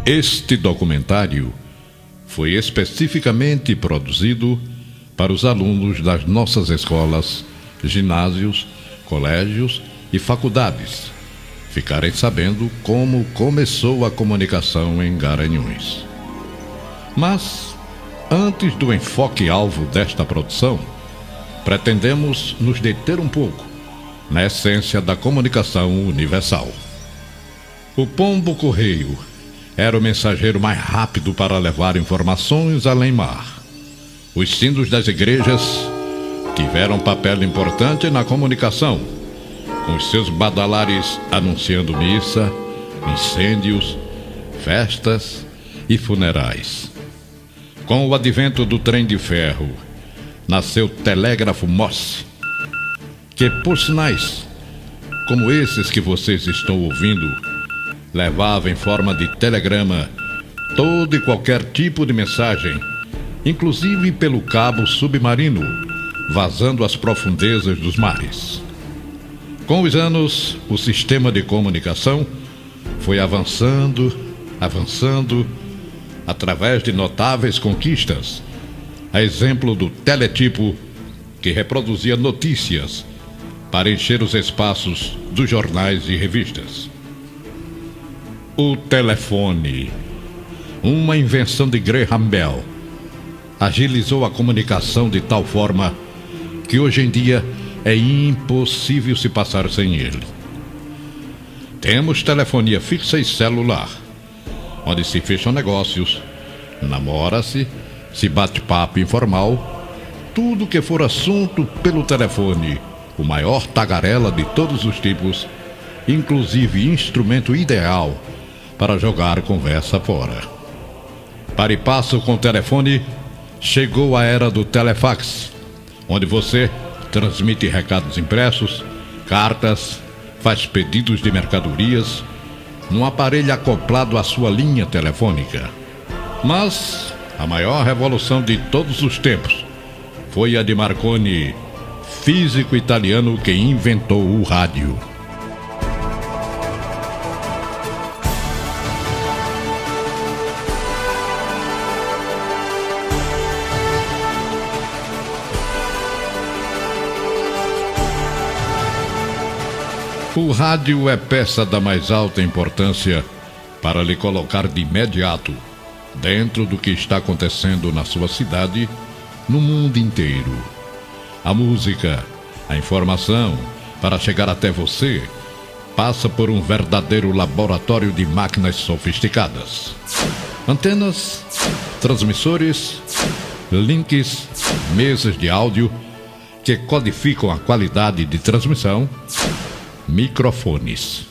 Este documentário foi especificamente produzido para os alunos das nossas escolas, ginásios, colégios e faculdades ficarem sabendo como começou a comunicação em Garanhuns. Mas, antes do enfoque-alvo desta produção, pretendemos nos deter um pouco na essência da comunicação universal. O pombo-correio era o mensageiro mais rápido para levar informações além mar. Os sinos das igrejas tiveram papel importante na comunicação, com os seus badalares anunciando missa, incêndios, festas e funerais. Com o advento do trem de ferro, nasceu o telégrafo Morse, que por sinais como esses que vocês estão ouvindo, levava em forma de telegrama todo e qualquer tipo de mensagem, inclusive pelo cabo submarino, vazando às profundezas dos mares. Com os anos, o sistema de comunicação foi avançando, através de notáveis conquistas, a exemplo do teletipo, que reproduzia notícias para encher os espaços dos jornais e revistas. O telefone, uma invenção de Graham Bell, agilizou a comunicação de tal forma que hoje em dia é impossível se passar sem ele. Temos telefonia fixa e celular, onde se fecham negócios, namora-se, se bate papo informal, tudo que for assunto pelo telefone, o maior tagarela de todos os tipos, inclusive instrumento ideal para jogar conversa fora. Para e passo com o telefone, chegou a era do telefax, onde você transmite recados impressos, cartas, faz pedidos de mercadorias, num aparelho acoplado à sua linha telefônica. Mas a maior revolução de todos os tempos foi a de Marconi, físico italiano que inventou o rádio. O rádio é peça da mais alta importância para lhe colocar de imediato dentro do que está acontecendo na sua cidade, no mundo inteiro. A música, a informação, para chegar até você, passa por um verdadeiro laboratório de máquinas sofisticadas. Antenas, transmissores, links, mesas de áudio que codificam a qualidade de transmissão, microfones.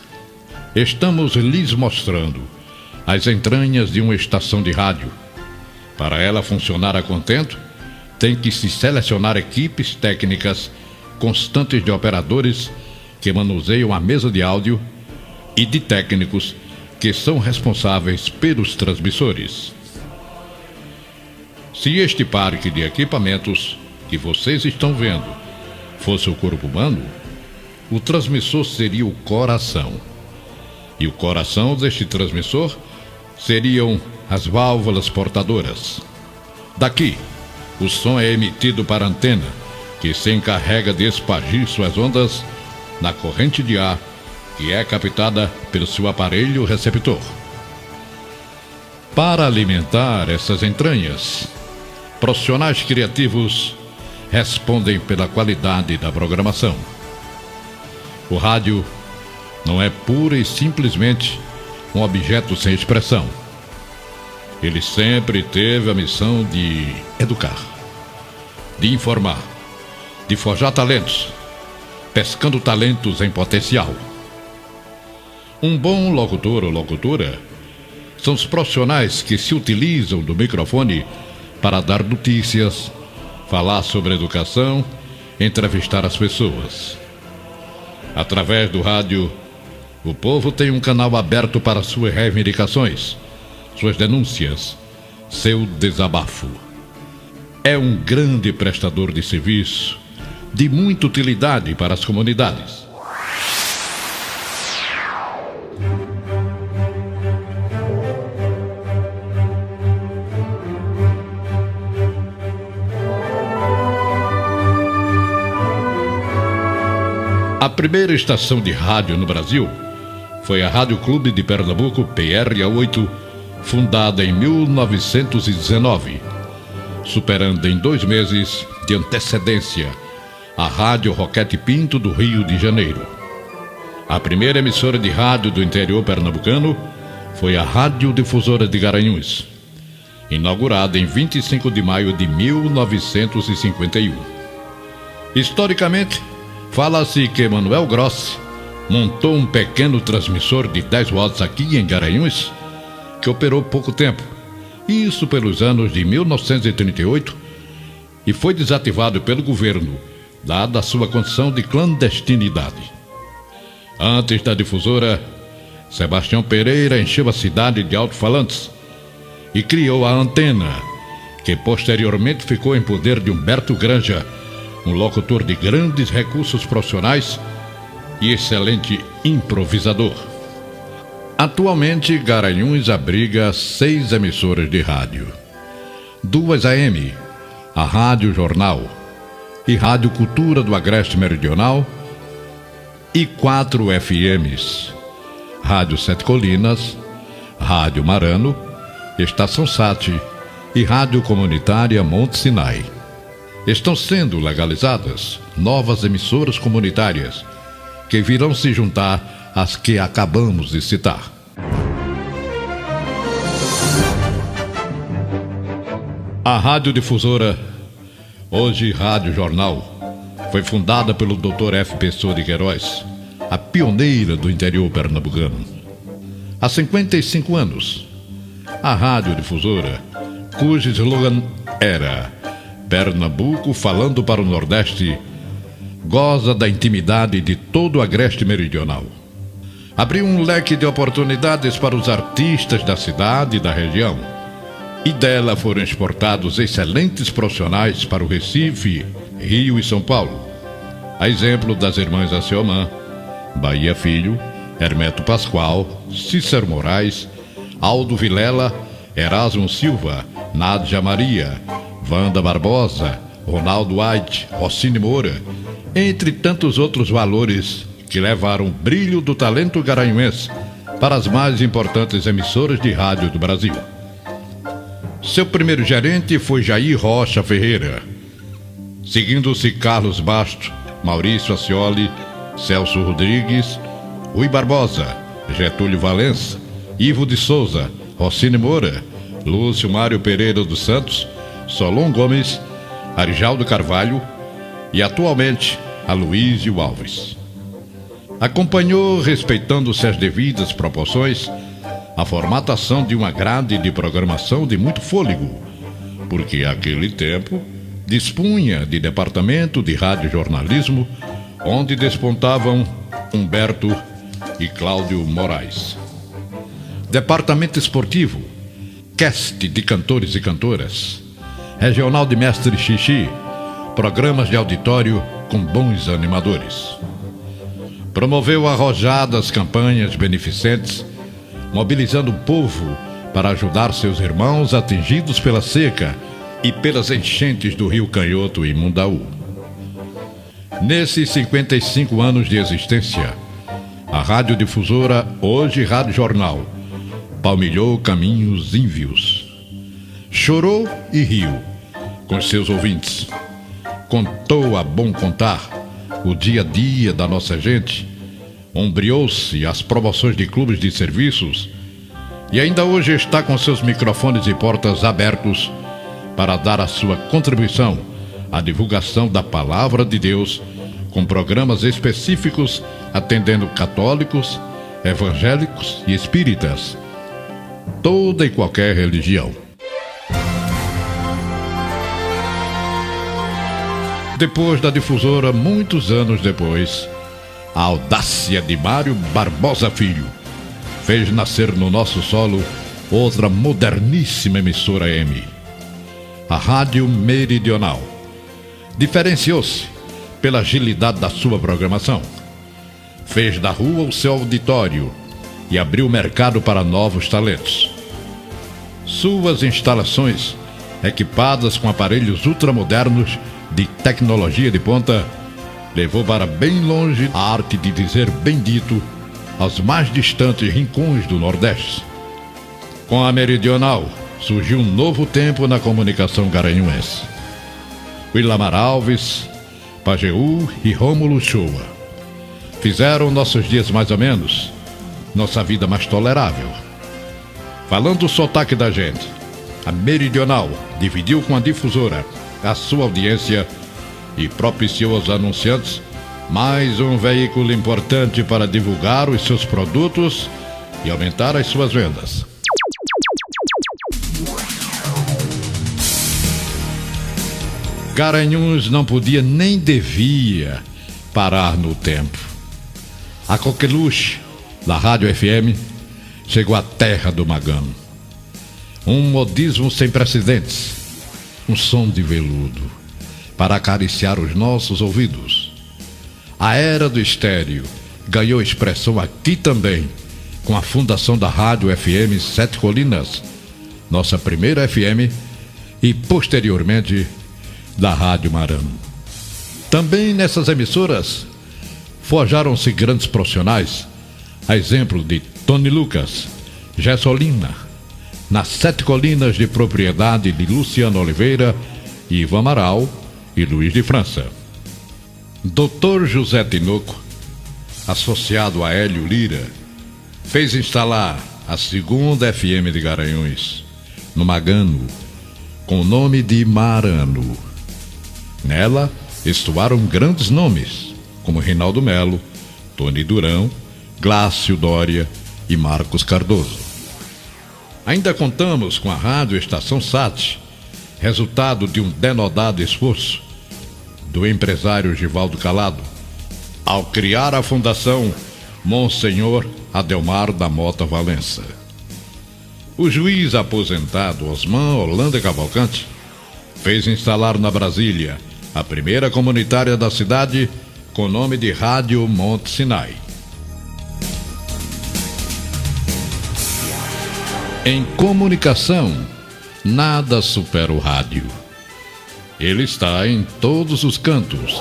Estamos lhes mostrando as entranhas de uma estação de rádio. Para ela funcionar a contento, tem que se selecionar equipes técnicas constantes de operadores que manuseiam a mesa de áudio e de técnicos que são responsáveis pelos transmissores. Se este parque de equipamentos que vocês estão vendo fosse o corpo humano, o transmissor seria o coração. E o coração deste transmissor seriam as válvulas portadoras. Daqui, o som é emitido para a antena, que se encarrega de espargir suas ondas na corrente de ar, que é captada pelo seu aparelho receptor. Para alimentar essas entranhas, profissionais criativos respondem pela qualidade da programação. O rádio não é pura e simplesmente um objeto sem expressão. Ele sempre teve a missão de educar, de informar, de forjar talentos, pescando talentos em potencial. Um bom locutor ou locutora são os profissionais que se utilizam do microfone para dar notícias, falar sobre educação, entrevistar as pessoas. Através do rádio, o povo tem um canal aberto para suas reivindicações, suas denúncias, seu desabafo. É um grande prestador de serviço, de muita utilidade para as comunidades. A primeira estação de rádio no Brasil foi a Rádio Clube de Pernambuco, PRA8, fundada em 1919, superando em 2 meses de antecedência a Rádio Roquete Pinto do Rio de Janeiro. A primeira emissora de rádio do interior pernambucano foi a Rádio Difusora de Garanhuns, inaugurada em 25 de maio de 1951. Historicamente, fala-se que Manuel Grossi montou um pequeno transmissor de 10 watts aqui em Garanhuns, que operou pouco tempo, isso pelos anos de 1938, e foi desativado pelo governo, dada a sua condição de clandestinidade. Antes da difusora, Sebastião Pereira encheu a cidade de alto-falantes e criou a antena, que posteriormente ficou em poder de Humberto Granja, um locutor de grandes recursos profissionais e excelente improvisador. Atualmente, Garanhuns abriga 6 emissoras de rádio: 2 AM, a Rádio Jornal e Rádio Cultura do Agreste Meridional, e 4 FMs, Rádio Sete Colinas, Rádio Marano, Estação Sat e Rádio Comunitária Monte Sinai. Estão sendo legalizadas novas emissoras comunitárias, que virão se juntar às que acabamos de citar. A Rádio Difusora, hoje Rádio Jornal, foi fundada pelo Dr. F. Pessoa de Queiroz, a pioneira do interior pernambucano. Há 55 anos, a Rádio Difusora, cujo slogan era Pernambuco falando para o Nordeste, goza da intimidade de todo o agreste meridional. Abriu um leque de oportunidades para os artistas da cidade e da região, e dela foram exportados excelentes profissionais para o Recife, Rio e São Paulo, a exemplo das irmãs Aciomã, Bahia Filho, Hermeto Pascoal, Cícero Moraes, Aldo Vilela, Erasmo Silva, Nádia Maria, Wanda Barbosa, Ronaldo White, Rossini Moura, entre tantos outros valores que levaram o brilho do talento garanhuense para as mais importantes emissoras de rádio do Brasil. Seu primeiro gerente foi Jair Rocha Ferreira, seguindo-se Carlos Basto, Maurício Ascioli, Celso Rodrigues, Rui Barbosa, Getúlio Valença, Ivo de Souza, Rossini Moura, Lúcio Mário Pereira dos Santos, Solon Gomes, Arijaldo Carvalho e, atualmente, Aloísio Alves. Acompanhou, respeitando-se as devidas proporções, a formatação de uma grade de programação de muito fôlego, porque, àquele tempo, dispunha de departamento de radiojornalismo, onde despontavam Humberto e Cláudio Moraes. Departamento esportivo, cast de cantores e cantoras, regional de mestre Xixi, programas de auditório com bons animadores. Promoveu arrojadas campanhas beneficentes, mobilizando o povo para ajudar seus irmãos atingidos pela seca e pelas enchentes do Rio Canhoto e Mundaú. Nesses 55 anos de existência, a Rádio Difusora, hoje Rádio Jornal, palmilhou caminhos ínvios. Chorou e riu com seus ouvintes. Contou a bom contar o dia a dia da nossa gente, ombreou-se as promoções de clubes de serviços e ainda hoje está com seus microfones e portas abertos para dar a sua contribuição à divulgação da Palavra de Deus, com programas específicos atendendo católicos, evangélicos e espíritas, toda e qualquer religião. Depois da Difusora, muitos anos depois, a audácia de Mário Barbosa Filho fez nascer no nosso solo outra moderníssima emissora M, a Rádio Meridional. Diferenciou-se pela agilidade da sua programação, fez da rua o seu auditório e abriu mercado para novos talentos. Suas instalações, equipadas com aparelhos ultramodernos de tecnologia de ponta, levou para bem longe a arte de dizer bendito aos mais distantes rincões do Nordeste. Com a Meridional, surgiu um novo tempo na comunicação garanhuense. Willamar Alves, Pajeú e Rômulo Shoa fizeram nossos dias mais ou menos, nossa vida mais tolerável. Falando o sotaque da gente, a Meridional dividiu com a difusora a sua audiência e propiciou aos anunciantes mais um veículo importante para divulgar os seus produtos e aumentar as suas vendas. Garanhuns não podia nem devia parar no tempo. A coqueluche da Rádio FM chegou à terra do Magano. Um modismo sem precedentes, um som de veludo para acariciar os nossos ouvidos. A era do estéreo ganhou expressão aqui também, com a fundação da Rádio FM Sete Colinas, nossa primeira FM, e posteriormente da Rádio Marano. Também nessas emissoras forjaram-se grandes profissionais, a exemplo de Tony Lucas, Gessolina, nas Sete Colinas de propriedade de Luciano Oliveira, Ivan Amaral e Luiz de França. Dr. José Tinoco, associado a Hélio Lira, fez instalar a segunda FM de Garanhuns, no Magano, com o nome de Marano. Nela estuaram grandes nomes, como Rinaldo Melo, Tony Durão, Glácio Dória e Marcos Cardoso. Ainda contamos com a Rádio Estação Sat, resultado de um denodado esforço do empresário Givaldo Calado, ao criar a Fundação Monsenhor Adelmar da Mota Valença. O juiz aposentado Osman Holanda Cavalcante fez instalar na Brasília a primeira comunitária da cidade com o nome de Rádio Monte Sinai. Em comunicação, nada supera o rádio. Ele está em todos os cantos.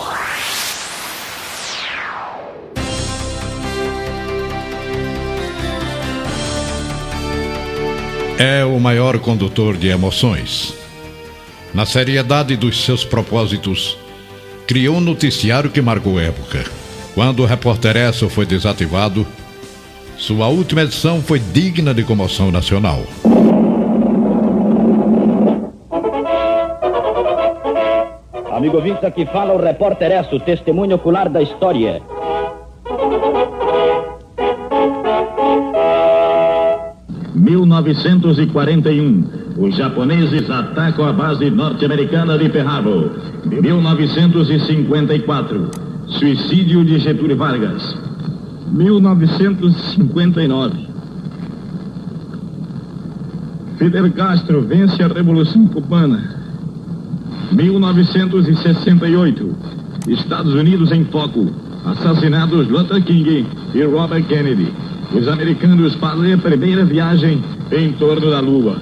É o maior condutor de emoções. Na seriedade dos seus propósitos, criou um noticiário que marcou época. Quando o Repórter Esso foi desativado, sua última edição foi digna de comoção nacional. Amigo ouvinte, aqui fala o Repórter Esso, testemunho ocular da história. Em 1941, os japoneses atacam a base norte-americana de Pearl Harbor. 1954, suicídio de Getúlio Vargas. 1959, Fidel Castro vence a Revolução Cubana. 1968, Estados Unidos em foco, assassinados Luther King e Robert Kennedy. Os americanos fazem a primeira viagem em torno da Lua.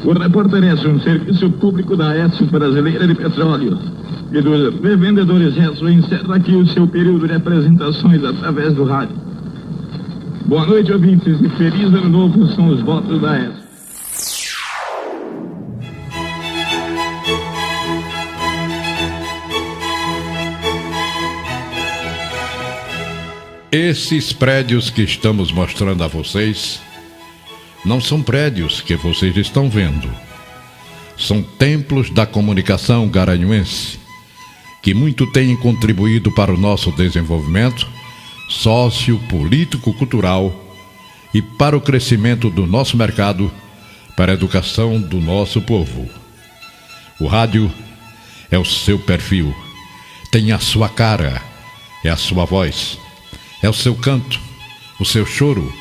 O Repórter Esso, um serviço público da Esso Brasileira de Petróleo e dos revendedores Esso, encerra aqui o seu período de apresentações através do rádio. Boa noite, ouvintes, e feliz ano novo são os votos da Esso. Esses prédios que estamos mostrando a vocês não são prédios que vocês estão vendo. São templos da comunicação garanhuense, que muito têm contribuído para o nosso desenvolvimento sócio-político-cultural e para o crescimento do nosso mercado, para a educação do nosso povo. O rádio é o seu perfil, tem a sua cara, é a sua voz, é o seu canto, o seu choro,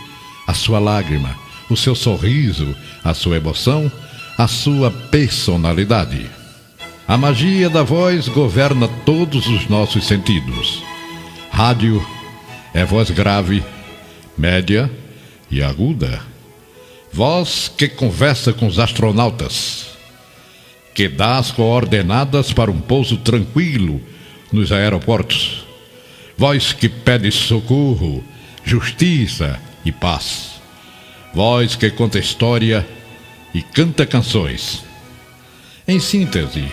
a sua lágrima, o seu sorriso, a sua emoção, a sua personalidade. A magia da voz governa todos os nossos sentidos. Rádio é voz grave, média e aguda. Voz que conversa com os astronautas, que dá as coordenadas para um pouso tranquilo nos aeroportos. Voz que pede socorro, justiça e paz. Voz que conta história e canta canções. Em síntese,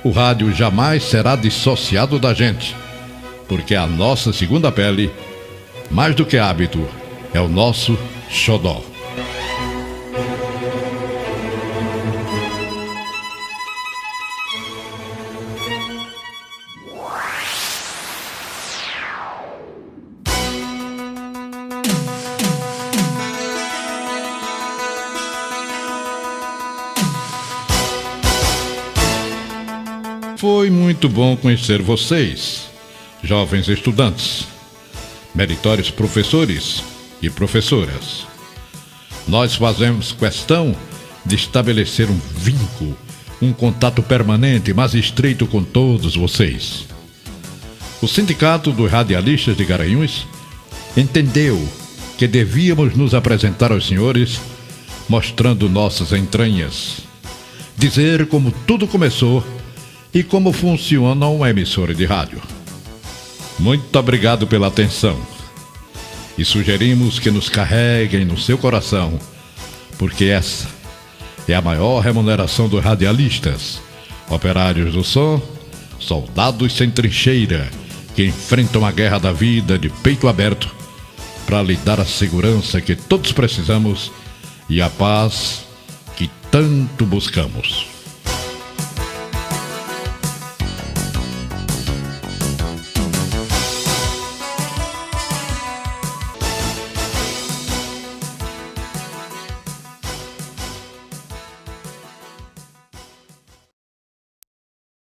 o rádio jamais será dissociado da gente, porque a nossa segunda pele, mais do que hábito, é o nosso xodó. Foi muito bom conhecer vocês, jovens estudantes, meritórios professores e professoras. Nós fazemos questão de estabelecer um vínculo, um contato permanente, mais estreito com todos vocês. O Sindicato dos Radialistas de Garanhuns entendeu que devíamos nos apresentar aos senhores mostrando nossas entranhas, dizer como tudo começou e como funciona uma emissora de rádio. Muito obrigado pela atenção. E sugerimos que nos carreguem no seu coração, porque essa é a maior remuneração dos radialistas, operários do som, soldados sem trincheira, que enfrentam a guerra da vida de peito aberto para lhe dar a segurança que todos precisamos e a paz que tanto buscamos.